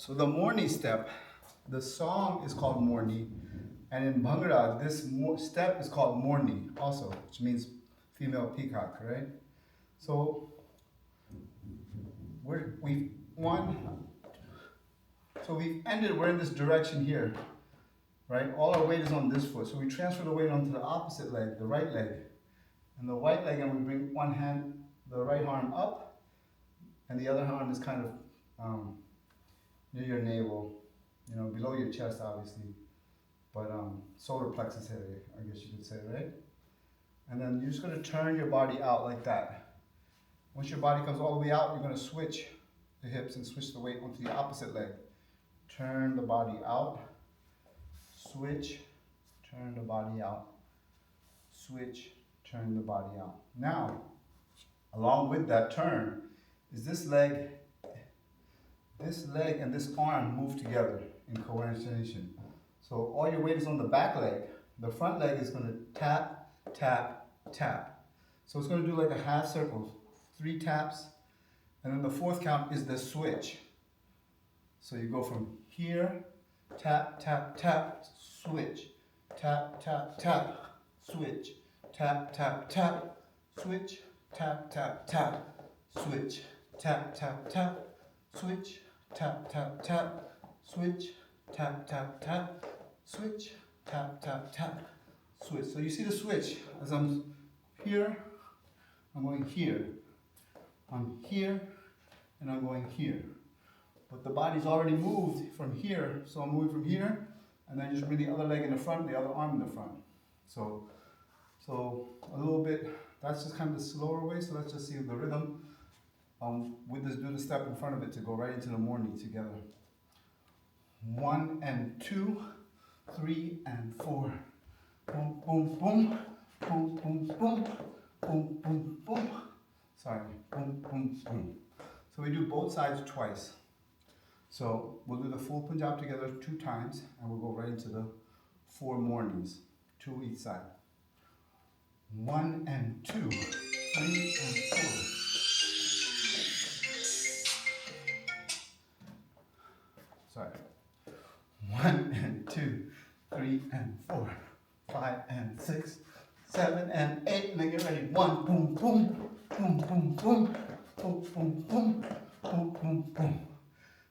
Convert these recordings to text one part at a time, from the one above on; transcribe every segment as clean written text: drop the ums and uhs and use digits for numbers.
So the Morni step, the song is called Morni, and in Bhangra, this step is called Morni also, which means female peacock, right? So we've one, so we've ended, we're in this direction here, right? All our weight is on this foot, so we transfer the weight onto the opposite leg, the right leg. And the right leg, and we bring one hand, the right arm up, and the other arm is kind of near your navel, you know, below your chest, obviously, but solar plexus area, I guess you could say, right? And then you're just going to turn your body out like that. Once your body comes all the way out, you're going to switch the hips and switch the weight onto the opposite leg. Turn the body out, switch, turn the body out, switch, turn the body out. Now, along with that turn, is this leg and this arm move together in coordination. So all your weight is on the back leg. The front leg is going to tap, tap, tap. So it's going to do like a half circle, 3 taps, and then the 4th count is the switch. So you go from here, tap, tap, tap, switch, tap, tap, tap, switch, tap, tap, tap, switch, tap, tap, tap, switch, tap, tap, tap, switch, tap, tap, tap, switch, tap, tap, tap, switch, tap, tap, tap, switch. So you see the switch as I'm here, I'm going here, I'm here, and I'm going here. But the body's already moved from here, so I'm moving from here, and then just bring the other leg in the front, the other arm in the front. So a little bit, that's just kind of the slower way, so let's just see the rhythm. With this, do the step in front of it to go right into the Morni together. 1 and 2, 3 and 4. Boom, boom, boom, boom, boom, boom, boom, boom, boom. Sorry, boom, boom, boom. So we do both sides twice. So we'll do the full Punjab together 2 times, and we'll go right into the 4 Mornis, 2 each side. 1 and 2, 3 and 4. Sorry. 1 and 2, 3 and 4, 5 and 6, 7 and 8. And then get ready. 1, boom, boom, boom, boom, boom, boom, boom, boom, boom, boom, boom.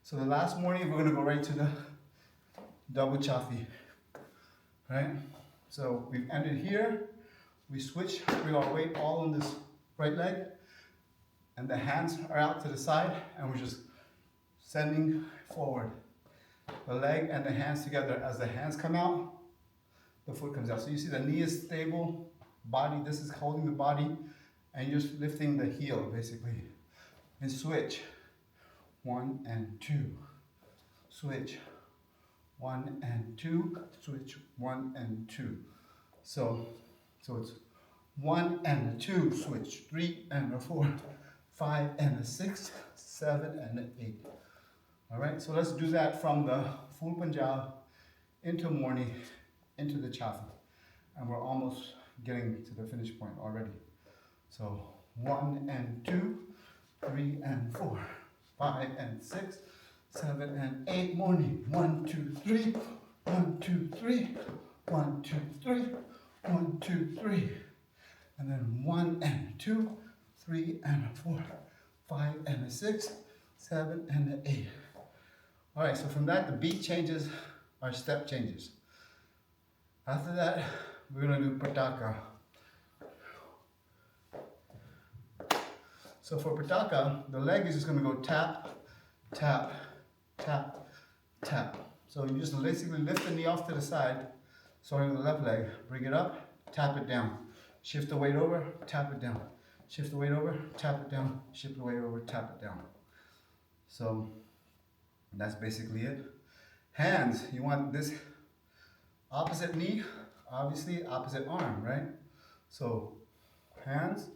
So the last Morni, we're going to go right to the double chafi. Right? So we've ended here. We switch, bring our weight all on this right leg, and the hands are out to the side, and we're just sending forward. The leg and the hands together. As the hands come out, the foot comes out. So you see the knee is stable, body, this is holding the body, and you're just lifting the heel, basically. And switch. 1 and 2. Switch. 1 and 2. Switch. 1 and 2. So it's 1 and a 2, switch, 3 and a 4, 5 and a 6, 7 and an 8. All right, so let's do that from the full Punjab into Morni, into the chafi. And we're almost getting to the finish point already. So 1 and 2, 3 and 4, 5 and 6, 7 and 8. Morni. 1, 2, 3, 1, 2, 3, 1, 2, 3, 1, 2, 3. And then 1 and 2, 3 and a 4, 5 and a 6, 7 and an 8. All right, so from that, the beat changes, our step changes. After that, we're going to do pataka. So for pataka, the leg is just going to go tap, tap, tap, tap. So you just basically lift the knee off to the side, starting with the left leg, bring it up, tap it down. Shift the weight over, tap it down. Shift the weight over, tap it down. Shift the weight over, tap it down. So that's basically it. Hands, you want this opposite knee, obviously opposite arm, right? So hands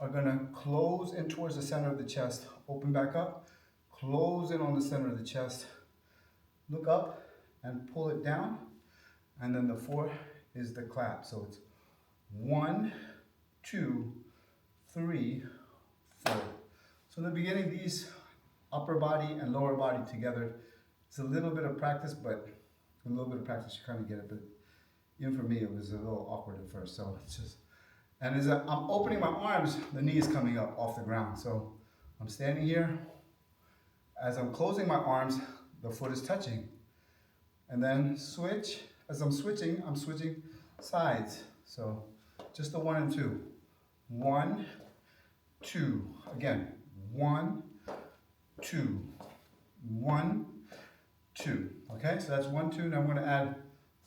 are gonna close in towards the center of the chest, open back up, close in on the center of the chest, look up and pull it down, and then the 4 is the clap. So it's 1, 2, 3, 4. So in the beginning, these upper body and lower body together It's a little bit of practice, but a little bit of practice you kind of get it. But even for me, it was a little awkward at first. So it's just, and as I'm opening my arms, the knee is coming up off the ground. So I'm standing here. As I'm closing my arms, the foot is touching. And then switch. As I'm switching sides. So just the 1 and 2. 1, 2. Again, 1, 2. 1, 2. Okay, so that's 1, 2. Now I'm going to add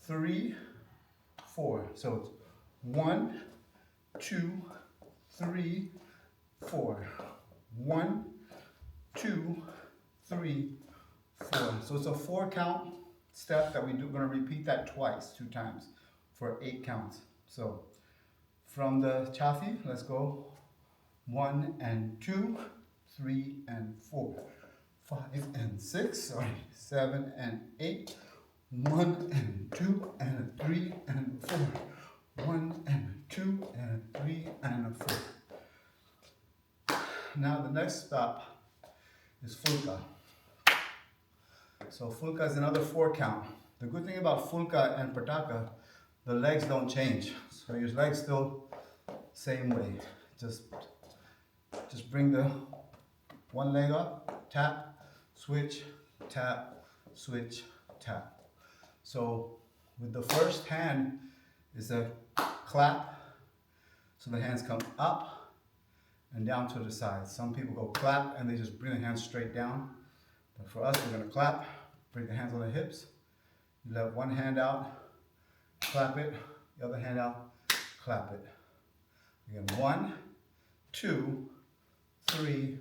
3, 4. So it's 1, 2, 3, 4. 1, 2, 3, 4. So it's a 4 count step that we're going to repeat that twice, 2 times for 8 counts. So from the chafi, let's go 1 and 2, 3 and 4, 5 and 6, 7 and 8, 1 and 2 and 3 and 4, 1 and 2 and 3 and 4. Now the next stop is fulka. So fulka is another 4 count. The good thing about fulka and pataka, the legs don't change. So your legs still same way. Just bring the one leg up, tap, switch, tap, switch, tap. So with the first hand is a clap. So the hands come up and down to the side. Some people go clap and they just bring the hands straight down. But for us, we're going to clap, bring the hands on the hips. You let one hand out, clap it, the other hand out, clap it. Again, 1, 2, 3,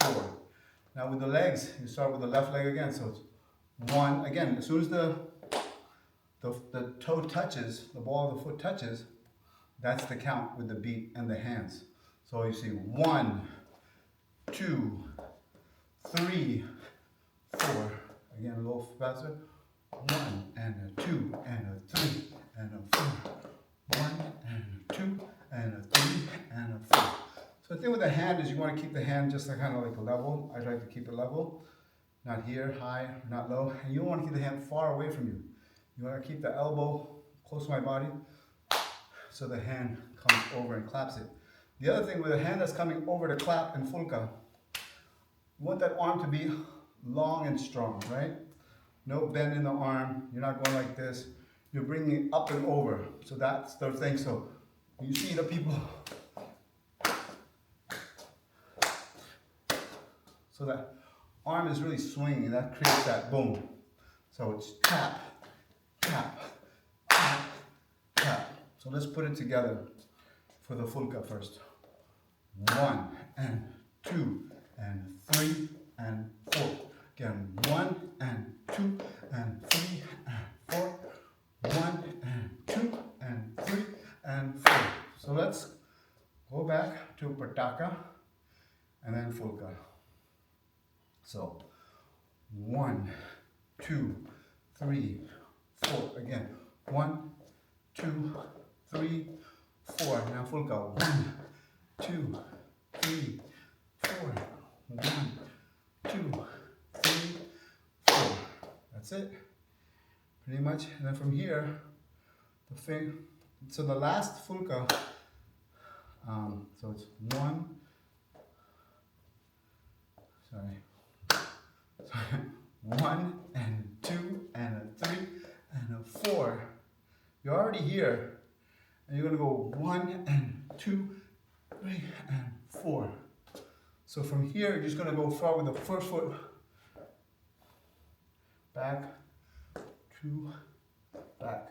4. Now with the legs, you start with the left leg again. So it's 1, again, as soon as the toe touches, the ball of the foot touches, that's the count with the beat and the hands. So you see 1, 2, 3, 4. Again, a little faster. 1 and a 2 and a 3 and a 4. 1 and a 2 and a 3 and a 4. So the thing with the hand is you want to keep the hand just kind of like level. I like to keep it level. Not here, high, not low. And you don't want to keep the hand far away from you. You want to keep the elbow close to my body so the hand comes over and claps it. The other thing with the hand that's coming over to clap in fulka, you want that arm to be long and strong, right? No bend in the arm. You're not going like this. You're bringing it up and over. So that's the thing. So you see the people. So that arm is really swinging. That creates that boom. So it's tap, tap, tap, tap. So let's put it together for the fulka first. 1 and 2 and 3 and 4. Again, 1 and 2 and 3 and 4. 1 and 2 and 3 and 4. So let's go back to pataka and then fulka. So 1, 2, 3, 4. Again, 1, 2, 3, 4. Now fulka. 1, 2, 3, 4. 1, 2, 3, 4. That's it. Pretty much. And then from here, the thing. So the last fulka. So it's 1. Sorry. 1 and 2 and a 3 and a 4. You're already here. And you're going to go 1 and 2, 3 and 4. So from here, you're just going to go forward with the first foot. Back, 2, back.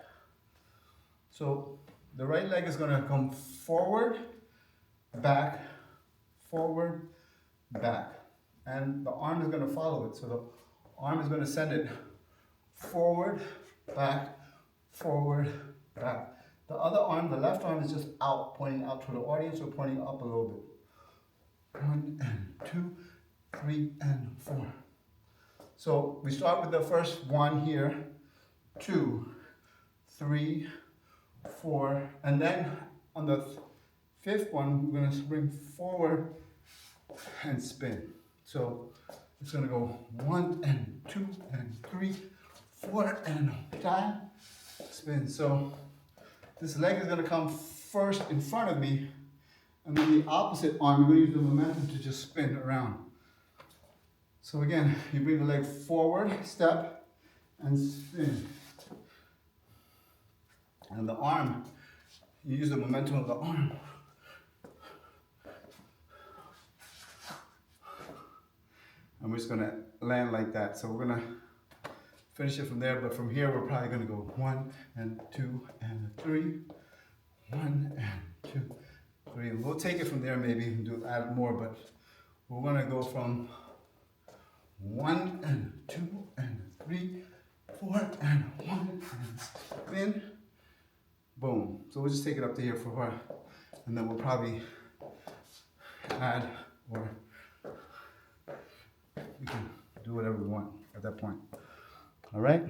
So the right leg is going to come forward, back, forward, back. And the arm is going to follow it. So the arm is going to send it forward, back, back. The other arm, the left arm, is just out, pointing out to the audience or pointing up a little bit. 1 and 2, 3 and 4. So we start with the first one here, 2, 3, 4, and then on the fifth one, we're going to bring forward and spin. So it's going to go 1 and 2 and 4 and time, spin. So this leg is gonna come first in front of me, and then the opposite arm, you're gonna use the momentum to just spin around. So again, you bring the leg forward, step, and spin. And the arm, you use the momentum of the arm. And we're just gonna land like that. So we're gonna finish it from there, but from here we're probably gonna go 1 and 2 and 3, 1 and 2, 3. We'll take it from there maybe and add more, but we're gonna go from 1 and 2 and 3, 4 and 1 and spin. Boom. So we'll just take it up to here for a while, and then we'll probably add, or we can do whatever we want at that point. All right?